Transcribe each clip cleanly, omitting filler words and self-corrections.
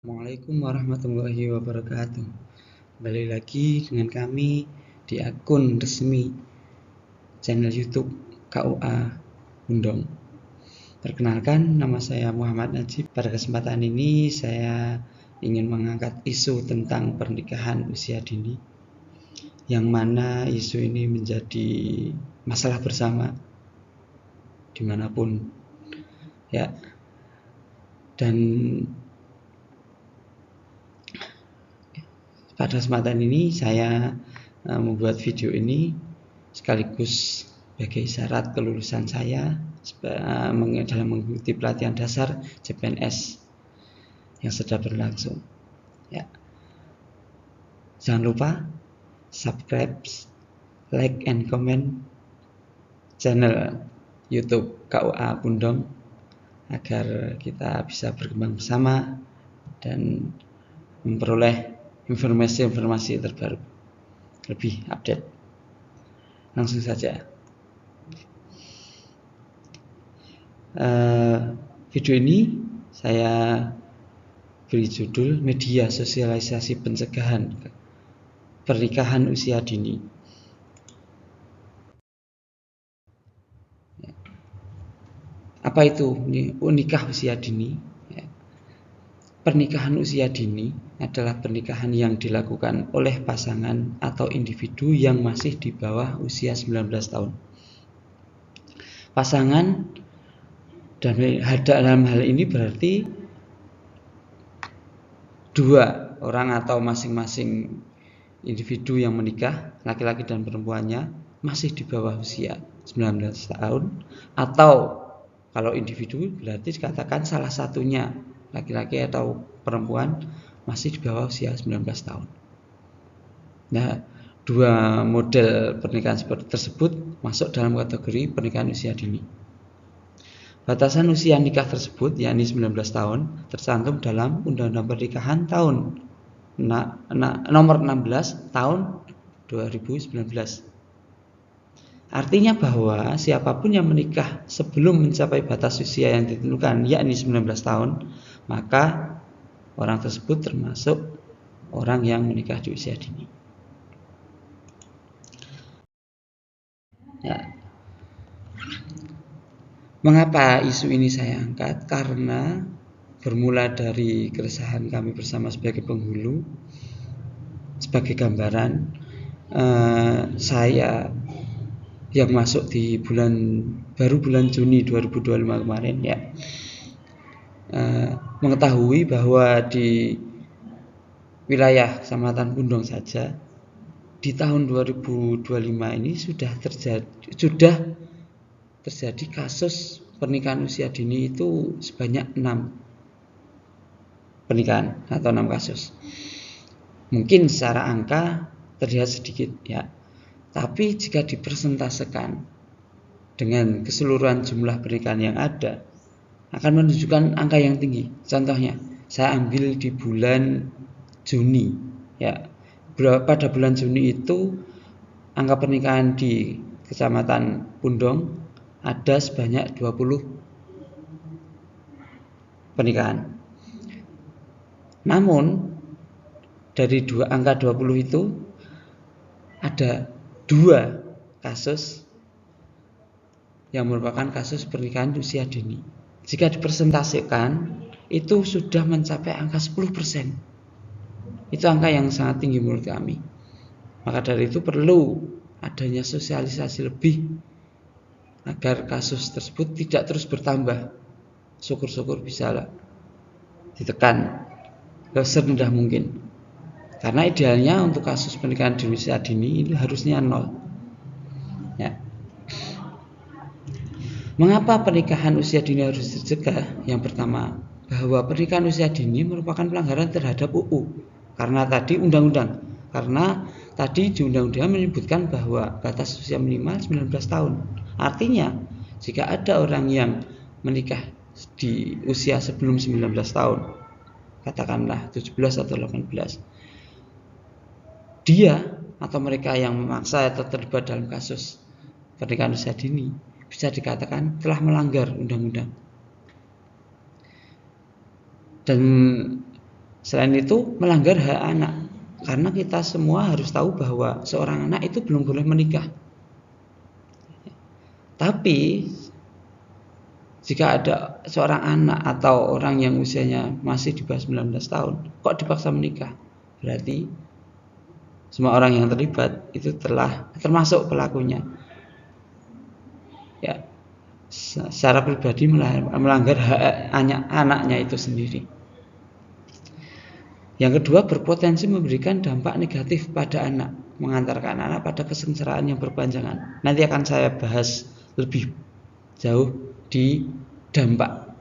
Assalamualaikum warahmatullahi wabarakatuh. Kembali lagi dengan kami di akun resmi channel YouTube KUA Bundong. Perkenalkan, nama saya Muhammad Najib. Pada kesempatan ini saya ingin mengangkat isu tentang pernikahan usia dini, yang mana isu ini menjadi masalah bersama dimanapun, ya. Dan pada kesempatan ini saya membuat video ini sekaligus sebagai syarat kelulusan saya dalam mengikuti pelatihan dasar CPNS yang sedang berlangsung. Ya. Jangan lupa subscribe, like, and comment channel YouTube KUA Bundong agar kita bisa berkembang bersama dan memperoleh informasi-informasi terbaru, lebih update. Langsung saja. Video ini saya beri judul Media Sosialisasi Pencegahan Pernikahan Usia Dini. Apa itu nikah usia dini? Pernikahan usia dini adalah pernikahan yang dilakukan oleh pasangan atau individu yang masih di bawah usia 19 tahun. Pasangan dalam hal ini berarti dua orang atau masing-masing individu yang menikah, laki-laki dan perempuannya, masih di bawah usia 19 tahun, atau kalau individu berarti dikatakan salah satunya laki-laki atau perempuan masih di bawah usia 19 tahun. Nah, dua model pernikahan seperti tersebut masuk dalam kategori pernikahan usia dini. Batasan usia nikah tersebut, yakni 19 tahun, tercantum dalam Undang-Undang Pernikahan tahun nomor 16 tahun 2019. Artinya bahwa siapapun yang menikah sebelum mencapai batas usia yang ditentukan, yakni 19 tahun, maka orang tersebut termasuk orang yang menikah di usia dini. Ya. Mengapa isu ini saya angkat? Karena bermula dari keresahan kami bersama sebagai penghulu. Sebagai gambaran, saya yang masuk di bulan Juni 2025 kemarin, ya, mengetahui bahwa di wilayah Kecamatan Bundong saja di tahun 2025 ini sudah terjadi kasus pernikahan usia dini itu sebanyak 6 pernikahan atau 6 kasus. Mungkin secara angka terlihat sedikit, ya, tapi jika dipersentasekan dengan keseluruhan jumlah pernikahan yang ada, akan menunjukkan angka yang tinggi. Contohnya, saya ambil di bulan Juni, ya. Pada bulan Juni itu angka pernikahan di Kecamatan Bundong ada sebanyak 20 pernikahan. Namun dari angka 20 itu ada 2 kasus yang merupakan kasus pernikahan usia dini. Jika dipresentasikan, itu sudah mencapai angka 10%. Itu angka yang sangat tinggi menurut kami. Maka dari itu perlu adanya sosialisasi lebih agar kasus tersebut tidak terus bertambah. Syukur-syukur bisa ditekan serendah mungkin. Karena idealnya untuk kasus pernikahan di usia dini itu harusnya 0. Ya. Mengapa pernikahan usia dini harus dicegah? Yang pertama, bahwa pernikahan usia dini merupakan pelanggaran terhadap UU. Karena tadi undang-undang. Karena tadi di undang-undang menyebutkan bahwa batas usia minimal 19 tahun. Artinya, jika ada orang yang menikah di usia sebelum 19 tahun, katakanlah 17 atau 18, dia atau mereka yang memaksa atau terlibat dalam kasus pernikahan usia dini bisa dikatakan telah melanggar undang-undang. Dan Selain itu melanggar hak anak, karena kita semua harus tahu bahwa seorang anak itu belum boleh menikah. Tapi jika ada seorang anak atau orang yang usianya masih di bawah 19 tahun kok dipaksa menikah, berarti semua orang yang terlibat itu telah termasuk pelakunya. Ya, secara pribadi melanggar hak anaknya itu sendiri. Yang kedua, berpotensi memberikan dampak negatif pada anak, mengantarkan anak pada kesengsaraan yang berkepanjangan. Nanti akan saya bahas lebih jauh di dampak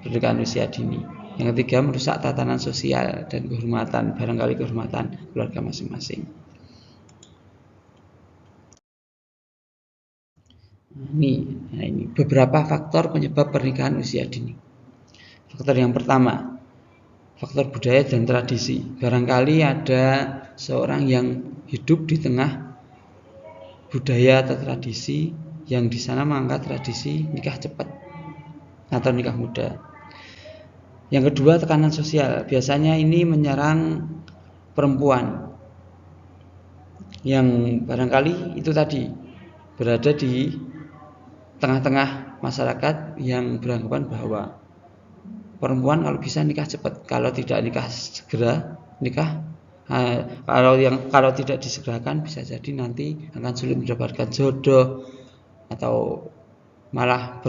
pernikahan usia dini. Yang ketiga, merusak tatanan sosial dan kehormatan, barangkali kehormatan keluarga masing-masing. Ini beberapa faktor penyebab pernikahan usia dini. Faktor yang pertama, faktor budaya dan tradisi. Barangkali ada seorang yang hidup di tengah budaya atau tradisi yang di sana mengangkat tradisi nikah cepat atau nikah muda. Yang kedua, tekanan sosial. Biasanya ini menyerang perempuan yang barangkali itu tadi berada di tengah-tengah masyarakat yang beranggapan bahwa perempuan kalau bisa nikah cepat, kalau tidak nikah segera, kalau tidak disegerakan bisa jadi nanti akan sulit mendapatkan jodoh atau malah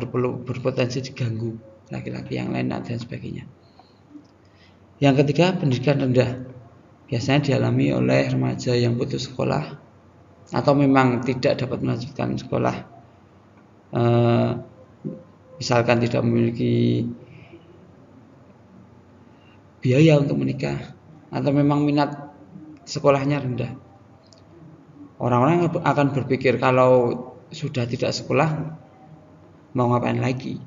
berpotensi diganggu laki-laki yang lain dan sebagainya. Yang ketiga, pendidikan rendah. Biasanya dialami oleh remaja yang putus sekolah atau memang tidak dapat melanjutkan sekolah, misalkan tidak memiliki biaya untuk menikah atau memang minat sekolahnya rendah. Orang-orang akan berpikir kalau sudah tidak sekolah mau ngapain lagi,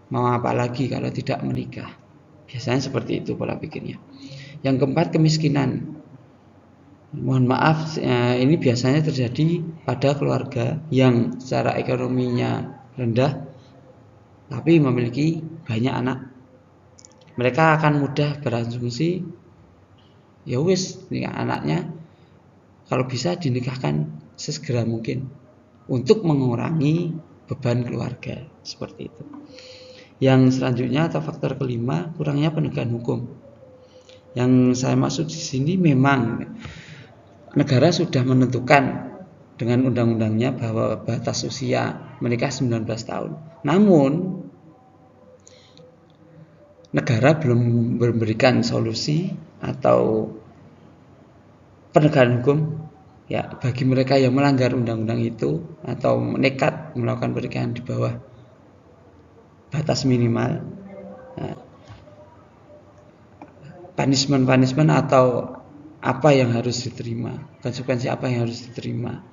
mau apa lagi kalau tidak menikah. Biasanya seperti itu pola pikirnya. Yang keempat, kemiskinan. Mohon maaf, ini biasanya terjadi pada keluarga yang secara ekonominya rendah tapi memiliki banyak anak. Mereka akan mudah berasumsi, ya wis, anaknya kalau bisa dinikahkan sesegera mungkin untuk mengurangi beban keluarga, seperti itu. Yang selanjutnya atau faktor kelima, kurangnya penegakan hukum. Yang saya maksud di sini memang negara sudah menentukan dengan undang-undangnya bahwa batas usia menikah 19 tahun. Namun negara belum memberikan solusi atau penegakan hukum ya bagi mereka yang melanggar undang-undang itu atau nekat melakukan pernikahan di bawah batas minimal. Punishment atau apa yang harus diterima, konsekuensi apa yang harus diterima.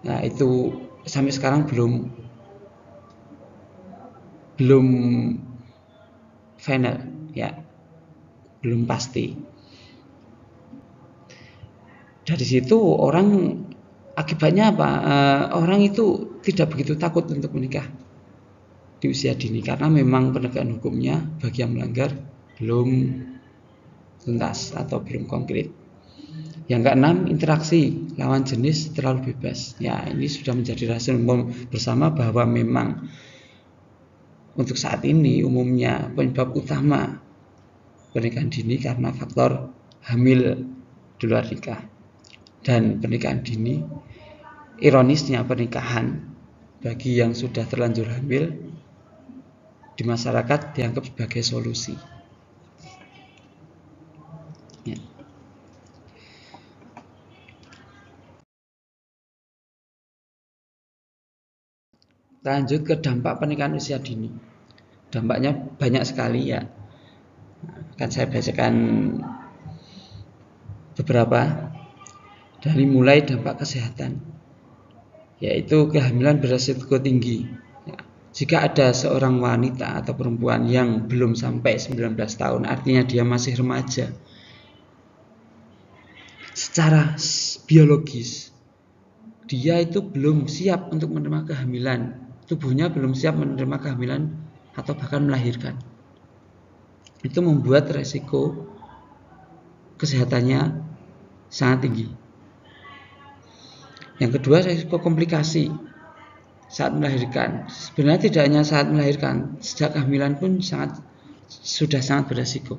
Nah, itu sampai sekarang belum final ya, belum pasti. Dari situ orang akibatnya apa? Orang itu tidak begitu takut untuk menikah di usia dini karena memang penegakan hukumnya bagi yang melanggar belum tuntas atau belum konkret. Yang keenam, interaksi lawan jenis terlalu bebas. Ya, ini sudah menjadi rahasia umum bersama bahwa memang untuk saat ini umumnya penyebab utama pernikahan dini karena faktor hamil di luar nikah. Dan pernikahan dini, ironisnya pernikahan bagi yang sudah terlanjur hamil di masyarakat dianggap sebagai solusi. Ya. Lanjut ke dampak pernikahan usia dini. Dampaknya banyak sekali ya. Akan saya bacakan beberapa. Dari mulai dampak kesehatan, yaitu kehamilan beresiko tinggi. Ya. Jika ada seorang wanita atau perempuan yang belum sampai 19 tahun, artinya dia masih remaja, secara biologis dia itu belum siap untuk menerima kehamilan, tubuhnya belum siap menerima kehamilan atau bahkan melahirkan. itu membuat resiko kesehatannya sangat tinggi. Yang kedua, resiko komplikasi saat melahirkan. Sebenarnya tidak hanya saat melahirkan, sejak kehamilan pun sudah sangat beresiko.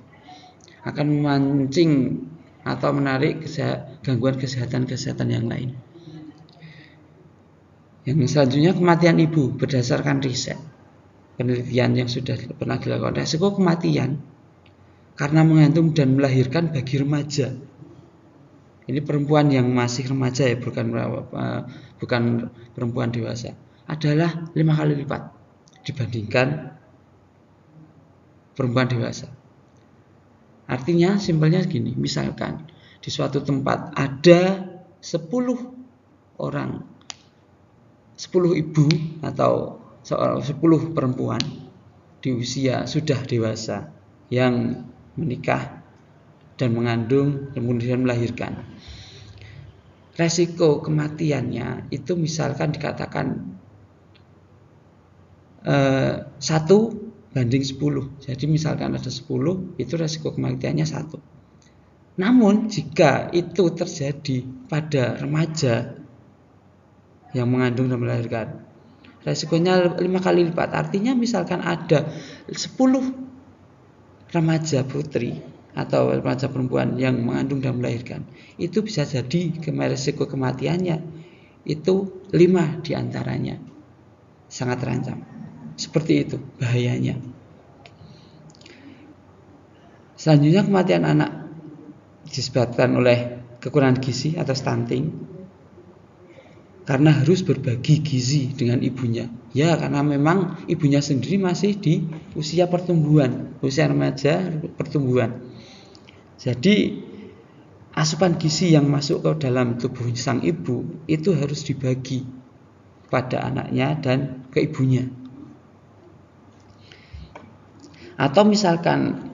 Akan memancing atau menarik gangguan kesehatan yang lain. Yang selanjutnya, kematian ibu berdasarkan riset. Penelitian yang sudah pernah dilakukan, resiko kematian karena mengandung dan melahirkan bagi remaja. Ini perempuan yang masih remaja ya, bukan perempuan dewasa, adalah 5 kali lipat dibandingkan perempuan dewasa. Artinya simpelnya gini, misalkan di suatu tempat ada 10 orang, 10 ibu atau 10 perempuan di usia sudah dewasa yang menikah dan mengandung dan kemudian melahirkan. Resiko kematiannya itu misalkan dikatakan 1 banding 10. Jadi misalkan ada 10, itu resiko kematiannya 1. Namun jika itu terjadi pada remaja yang mengandung dan melahirkan, resikonya 5 kali lipat. Artinya misalkan ada 10 remaja putri atau remaja perempuan yang mengandung dan melahirkan, itu bisa jadi resiko kematiannya itu 5 diantaranya sangat terancam. Seperti itu bahayanya. Selanjutnya, kematian anak disebabkan oleh kekurangan gizi atau stunting karena harus berbagi gizi dengan ibunya. Ya, karena memang ibunya sendiri masih di usia pertumbuhan, usia remaja pertumbuhan. Jadi asupan gizi yang masuk ke dalam tubuh sang ibu itu harus dibagi pada anaknya dan ke ibunya. Atau misalkan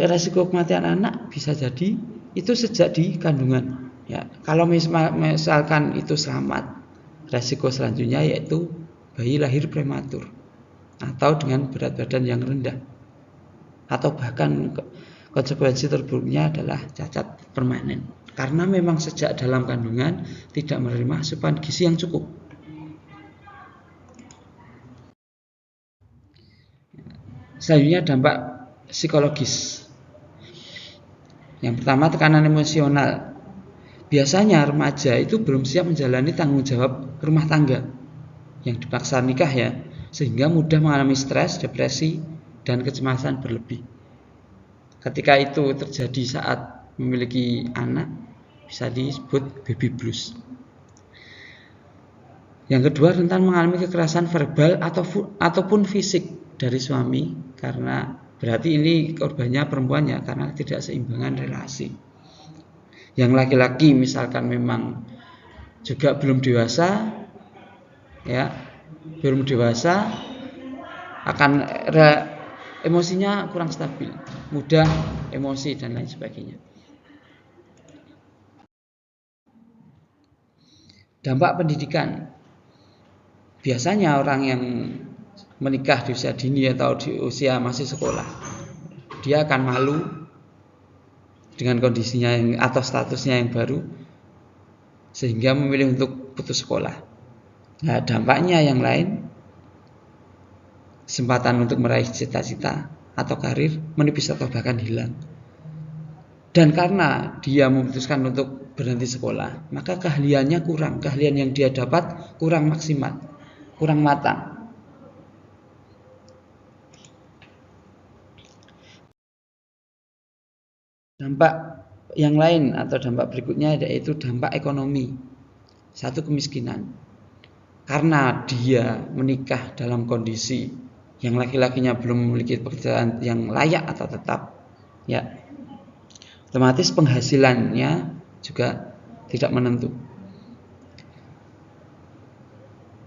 resiko kematian anak bisa jadi itu sejak di kandungan. Ya, kalau misalkan itu selamat, resiko selanjutnya yaitu bayi lahir prematur atau dengan berat badan yang rendah, atau bahkan konsekuensi terburuknya adalah cacat permanen karena memang sejak dalam kandungan tidak menerima asupan gizi yang cukup. Selanjutnya, dampak psikologis. Yang pertama, tekanan emosional. Biasanya remaja itu belum siap menjalani tanggung jawab rumah tangga yang dipaksa nikah ya, sehingga mudah mengalami stres, depresi, dan kecemasan berlebih. Ketika itu terjadi saat memiliki anak, bisa disebut baby blues. Yang kedua, rentan mengalami kekerasan verbal ataupun fisik dari suami, karena berarti ini korbannya perempuannya karena tidak seimbangan relasi. Yang laki-laki misalkan memang juga belum dewasa, ya, akan emosinya kurang stabil, mudah emosi dan lain sebagainya. Dampak pendidikan. Biasanya orang yang menikah di usia dini atau di usia masih sekolah, dia akan malu dengan kondisinya atau statusnya yang baru, sehingga memilih untuk putus sekolah. Nah, dampaknya yang lain, kesempatan untuk meraih cita-cita atau karir menipis atau bahkan hilang. Dan karena dia memutuskan untuk berhenti sekolah, maka keahliannya kurang, keahlian yang dia dapat kurang maksimal, kurang matang. Dampak yang lain atau dampak berikutnya yaitu dampak ekonomi. Satu, kemiskinan. Karena dia menikah dalam kondisi yang laki-lakinya belum memiliki pekerjaan yang layak atau tetap, ya, otomatis penghasilannya juga tidak menentu.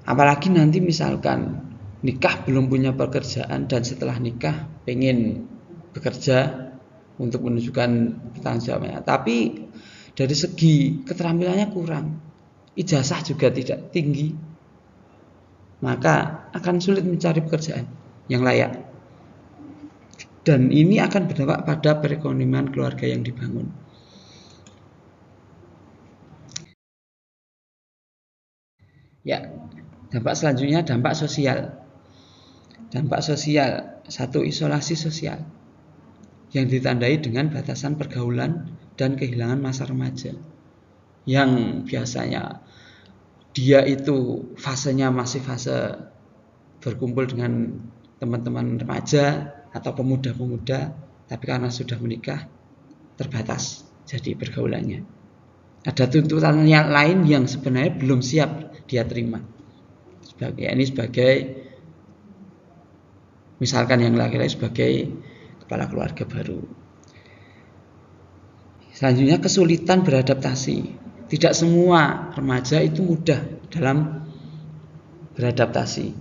Apalagi nanti misalkan nikah belum punya pekerjaan dan setelah nikah pengen bekerja untuk menunjukkan pertanggungjawabannya, tapi dari segi keterampilannya kurang, ijazah juga tidak tinggi, maka akan sulit mencari pekerjaan yang layak. dan ini akan berdampak pada perekonomian keluarga yang dibangun. Ya, dampak selanjutnya dampak sosial. Dampak sosial, satu, isolasi sosial yang ditandai dengan batasan pergaulan dan kehilangan masa remaja. Yang biasanya dia itu fasenya masih fase berkumpul dengan teman-teman remaja atau pemuda-pemuda, tapi karena sudah menikah terbatas jadi pergaulannya. Ada tuntutan yang lain yang sebenarnya belum siap dia terima. Ini sebagai misalkan yang laki-laki sebagai kepala keluarga baru. Selanjutnya kesulitan beradaptasi. Tidak semua remaja itu mudah dalam beradaptasi.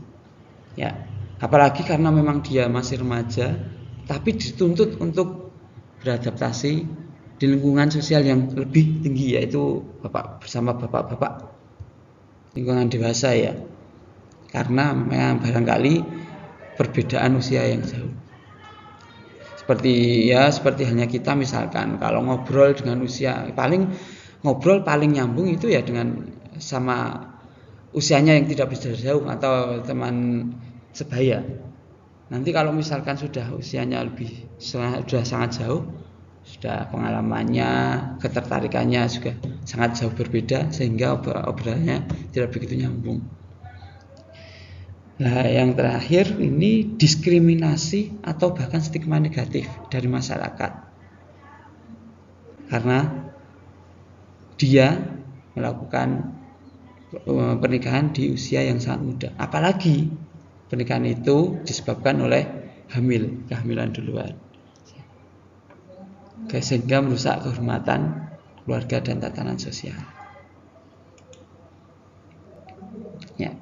Ya, apalagi karena memang dia masih remaja, tapi dituntut untuk beradaptasi di lingkungan sosial yang lebih tinggi, yaitu bersama bapak-bapak lingkungan dewasa ya. Karena memang barangkali perbedaan usia yang jauh. Seperti hanya kita misalkan kalau ngobrol dengan usia paling nyambung itu ya dengan sama usianya yang tidak bisa jauh atau teman sebaya. Nanti kalau misalkan sudah usianya sudah sangat jauh, sudah pengalamannya, ketertarikannya juga sangat jauh berbeda sehingga obrolannya tidak begitu nyambung. Nah, yang terakhir ini diskriminasi atau bahkan stigma negatif dari masyarakat. Karena dia melakukan pernikahan di usia yang sangat muda. Apalagi pernikahan itu disebabkan oleh kehamilan duluan. Sehingga merusak kehormatan keluarga dan tatanan sosial. Ya.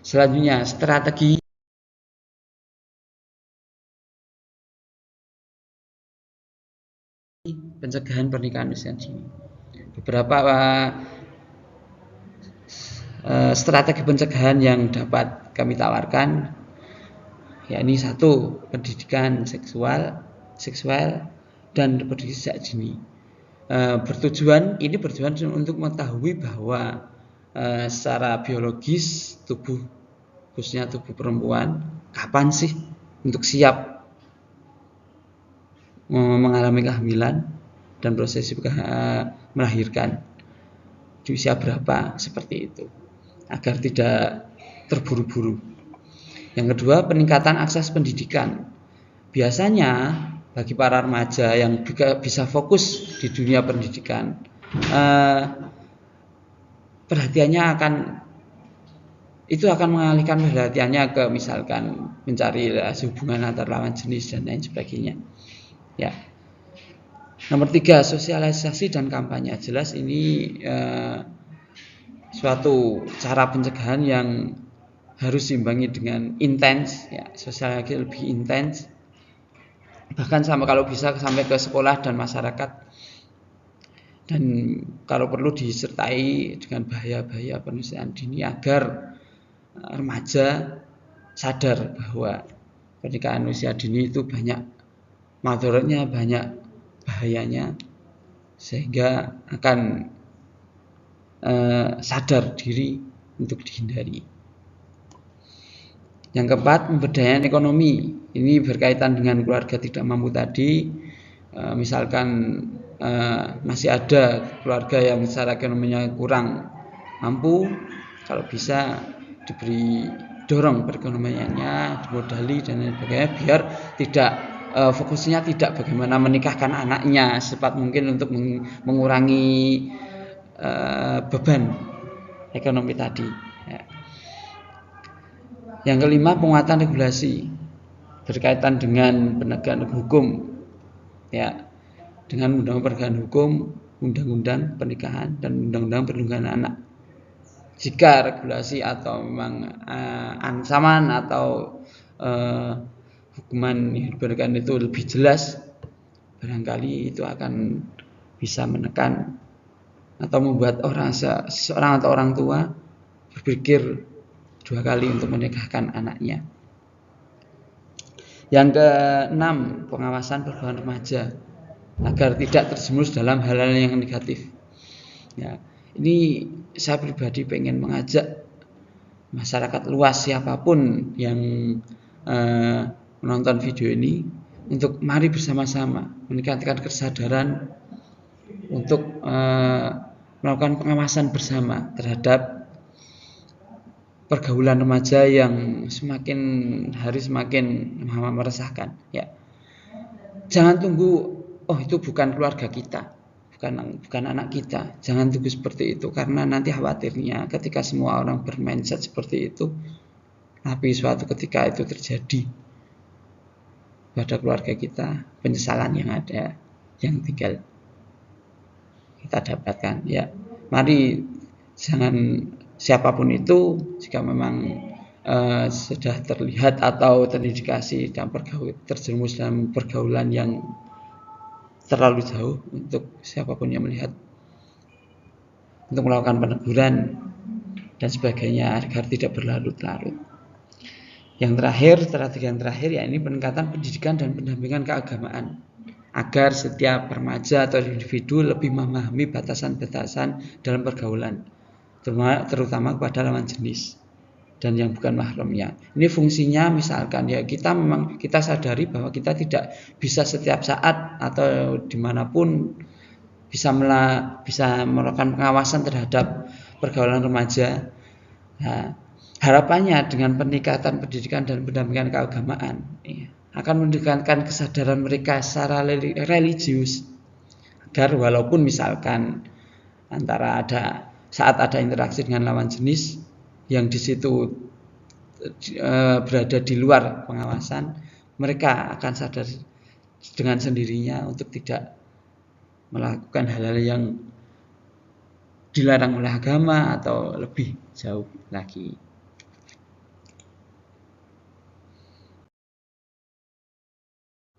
Selanjutnya, strategi pencegahan pernikahan usia dini. Beberapa strategi pencegahan yang dapat kami tawarkan, yakni satu, pendidikan seksual dan pendidikan sejak dini. Bertujuan untuk mengetahui bahwa secara biologis khususnya tubuh perempuan kapan sih untuk siap mengalami kehamilan dan proses melahirkan, di usia berapa, seperti itu, agar tidak terburu-buru. Yang kedua, peningkatan akses pendidikan. Biasanya bagi para remaja yang bisa fokus di dunia pendidikan, perhatiannya akan mengalihkan perhatiannya ke misalkan mencari hubungan antar lawan jenis dan lain sebagainya. Ya. Nomor 3, sosialisasi dan kampanye. Jelas ini suatu cara pencegahan yang harus diimbangi dengan intens, ya, sosialisasi lebih intens. Bahkan kalau bisa sampai ke sekolah dan masyarakat. Dan kalau perlu disertai dengan bahaya-bahaya pernikahan dini agar remaja sadar bahwa pernikahan usia dini itu banyak madharatnya, banyak bahayanya, sehingga akan sadar diri untuk dihindari. Yang keempat, pemberdayaan ekonomi. Ini berkaitan dengan keluarga tidak mampu tadi. Misalkan masih ada keluarga yang secara ekonominya kurang mampu, kalau bisa diberi dorong perekonomiannya, dimodali dan lain sebagainya, biar tidak fokusnya tidak bagaimana menikahkan anaknya secepat mungkin untuk mengurangi beban ekonomi tadi. Ya. Yang kelima, penguatan regulasi berkaitan dengan penegakan hukum, ya, dengan undang-undang hukum, undang-undang pernikahan dan undang-undang perlindungan anak. Jika regulasi atau memang ancaman atau hukuman yang diberikan itu lebih jelas, barangkali itu akan bisa menekan atau membuat seseorang atau orang tua berpikir 2 kali untuk menikahkan anaknya. Yang keenam, pengawasan pergaulan remaja agar tidak terjerumus dalam hal-hal yang negatif. Ya, ini saya pribadi pengen mengajak masyarakat luas siapapun yang menonton video ini untuk mari bersama-sama meningkatkan kesadaran untuk melakukan pengawasan bersama terhadap pergaulan remaja yang semakin hari semakin meresahkan. Ya, jangan tunggu, oh itu bukan keluarga kita, bukan anak kita. Jangan tunggu seperti itu, karena nanti khawatirnya ketika semua orang bermindset seperti itu, tapi suatu ketika itu terjadi pada keluarga kita, penyesalan yang ada, yang tinggal kita dapatkan. Ya, mari jangan siapapun itu, jika memang sudah terlihat atau terindikasi dan terjerumus dalam pergaulan yang terlalu jauh, untuk siapapun yang melihat, untuk melakukan peneguran dan sebagainya agar tidak berlarut-larut. Yang terakhir, strategi yang terakhir, ya ini peningkatan pendidikan dan pendampingan keagamaan agar setiap remaja atau individu lebih memahami batasan-batasan dalam pergaulan, terutama kepada lawan jenis dan yang bukan mahramnya. Ini fungsinya misalkan ya kita sadari bahwa kita tidak bisa setiap saat atau dimanapun bisa melakukan pengawasan terhadap pergaulan remaja. Nah, harapannya dengan peningkatan pendidikan dan pendampingan keagamaan akan meningkatkan kesadaran mereka secara religius, agar walaupun misalkan saat ada interaksi dengan lawan jenis yang di situ berada di luar pengawasan, mereka akan sadar dengan sendirinya untuk tidak melakukan hal-hal yang dilarang oleh agama atau lebih jauh lagi.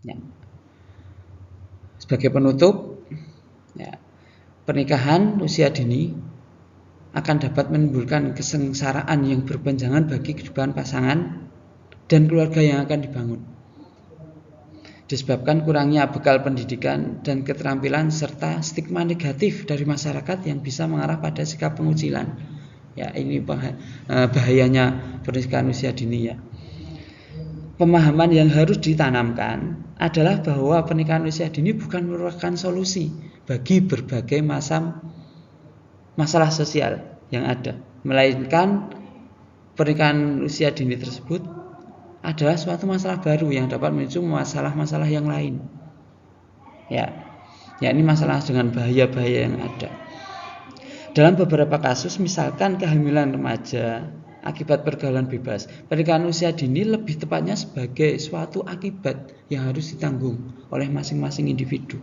Ya. Sebagai penutup, ya, pernikahan usia dini akan dapat menimbulkan kesengsaraan yang berpanjangan bagi kehidupan pasangan dan keluarga yang akan dibangun, disebabkan kurangnya bekal pendidikan dan keterampilan serta stigma negatif dari masyarakat yang bisa mengarah pada sikap pengucilan. Ya, ini bahayanya pernikahan usia dini ya. Pemahaman yang harus ditanamkan adalah bahwa pernikahan usia dini bukan merupakan solusi bagi berbagai masalah sosial yang ada, melainkan pernikahan usia dini tersebut adalah suatu masalah baru yang dapat memicu masalah-masalah yang lain. Ya, ini masalah dengan bahaya-bahaya yang ada. Dalam beberapa kasus, misalkan kehamilan remaja akibat pergaulan bebas, pernikahan usia dini lebih tepatnya sebagai suatu akibat yang harus ditanggung oleh masing-masing individu.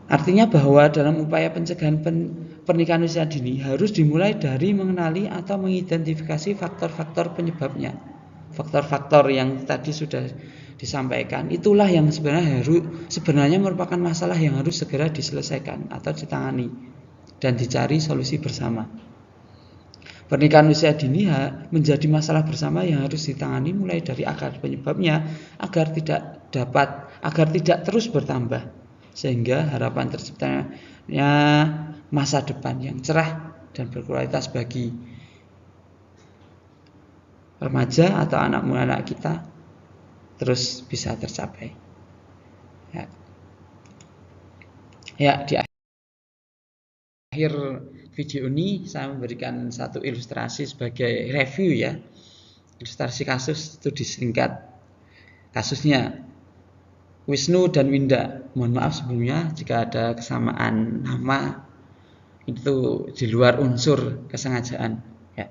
Artinya bahwa dalam upaya pencegahan pernikahan usia dini harus dimulai dari mengenali atau mengidentifikasi faktor-faktor penyebabnya. Faktor-faktor yang tadi sudah disampaikan, itulah yang sebenarnya merupakan masalah yang harus segera diselesaikan atau ditangani dan dicari solusi bersama. Pernikahan usia dini menjadi masalah bersama yang harus ditangani mulai dari akar penyebabnya agar tidak terus bertambah, sehingga harapan terciptanya masa depan yang cerah dan berkualitas bagi remaja atau anak kita terus bisa tercapai. Ya, di akhir video ini saya memberikan satu ilustrasi sebagai review ya. Ilustrasi kasus itu disingkat. Kasusnya Wisnu dan Winda. Mohon maaf sebelumnya jika ada kesamaan nama itu di luar unsur kesengajaan. Ya.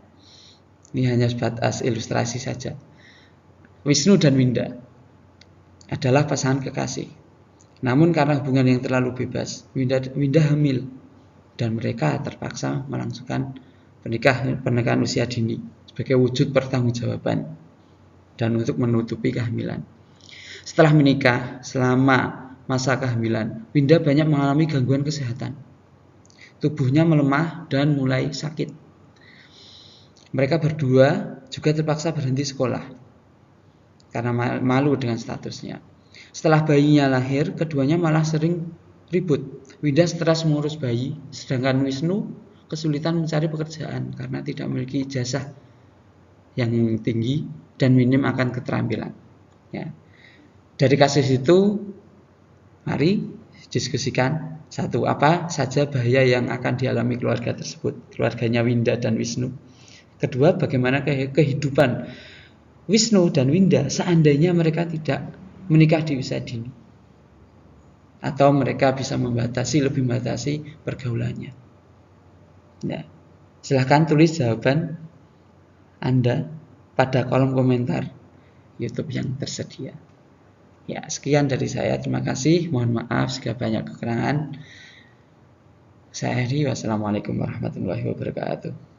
Ini hanya sebatas ilustrasi saja. Wisnu dan Winda adalah pasangan kekasih. Namun karena hubungan yang terlalu bebas, Winda hamil dan mereka terpaksa melangsungkan pernikahan usia dini sebagai wujud pertanggungjawaban dan untuk menutupi kehamilan. Setelah menikah, selama masa kehamilan, Winda banyak mengalami gangguan kesehatan. Tubuhnya melemah dan mulai sakit. Mereka berdua juga terpaksa berhenti sekolah. karena malu dengan statusnya. Setelah bayinya lahir, keduanya malah sering ribut. Winda stres mengurus bayi, sedangkan Wisnu kesulitan mencari pekerjaan karena tidak memiliki ijazah yang tinggi dan minim akan keterampilan. Ya. Dari kasus itu, mari diskusikan satu, apa saja bahaya yang akan dialami keluarga tersebut, keluarganya Winda dan Wisnu. Kedua, bagaimana kehidupan Wisnu dan Winda seandainya mereka tidak menikah di usia dini, atau mereka bisa lebih membatasi pergaulannya. Ya. Silahkan tulis jawaban Anda pada kolom komentar YouTube yang tersedia. Ya, sekian dari saya. Terima kasih. Mohon maaf jika banyak kekurangan. Saya Heri. Wassalamualaikum warahmatullahi wabarakatuh.